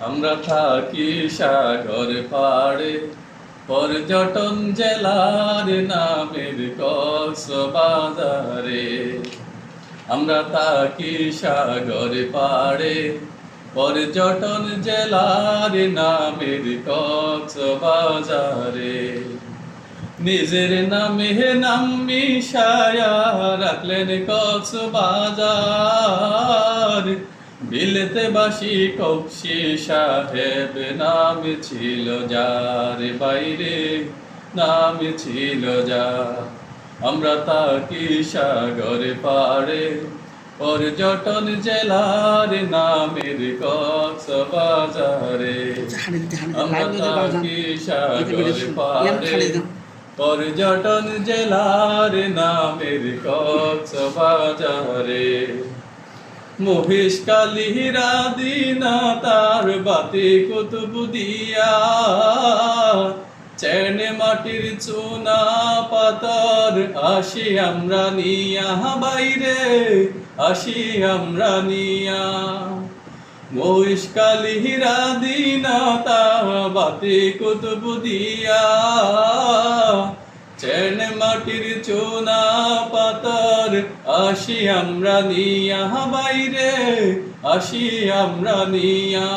আমরা থাকি সাগর পাড়ে, পর্যটন জেলার নামের কক্সবাজারে। আমরা থাকি সাগর পাড়ে, পর্যটন জেলার নামের কক্সবাজারে। নিজের নামে নাম মিশায়া রাখলেন কক্সবাজার। বিলেতে বাসি কক্সি সাহেব নাম ছিল যার, বাইরে নাম ছিল যার। আমরা থাকি সাগর পাড়ে, পর্যটন জেলার নামের কক্সবাজারে। আমরা থাকি সাগর পাড়ে, পর্যটন জেলার নামের কক্সবাজারে। মহেশখালীরা দিনা তার বাতি কুতুবদিয়া, চেনে মাটির চুনা পাথর আসি আমরা নিয়া, বাইরে আসি আমরা নিয়া। মহেশখালীরা দিনা তার বাতি কুতুবদিয়া, চেনে মাটির চুনা পাথর আসি আমরা নিয়া, বাইরে আসি আমরা নিয়া।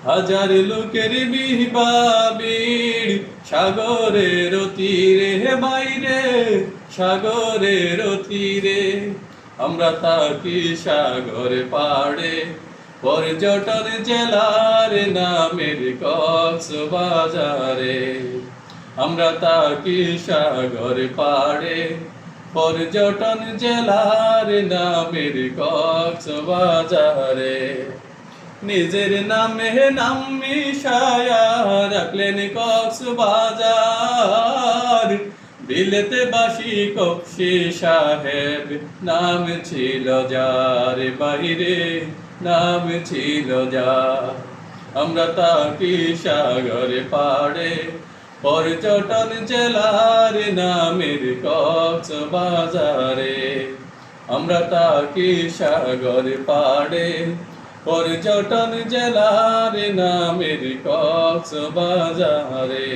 হাজার লোকের বিহবাবির সাগরের তীরে, বাইরে সাগরের তীরে। আমরা থাকি সাগর পাড়ে, পর্যটন জেলার নামের কক্সবাজারে। আমরা থাকি সাগর পাড়ে, পর্যটন জেলার নামের কক্সবাজারে। নিজের নামে নাম মিশায়া রাখলেন কক্সবাজার। বিলেতে বাসি কক্সি সাহেব নাম ছিল যার, বাইরে নাম ছিল যার। আমরা থাকি সাগর পাড়ে, পর্যটন জেলার নামের কক্সবাজারে। আমরা থাকি সাগর পাড়ে, পর্যটন জেলার নামের কক্সবাজারে।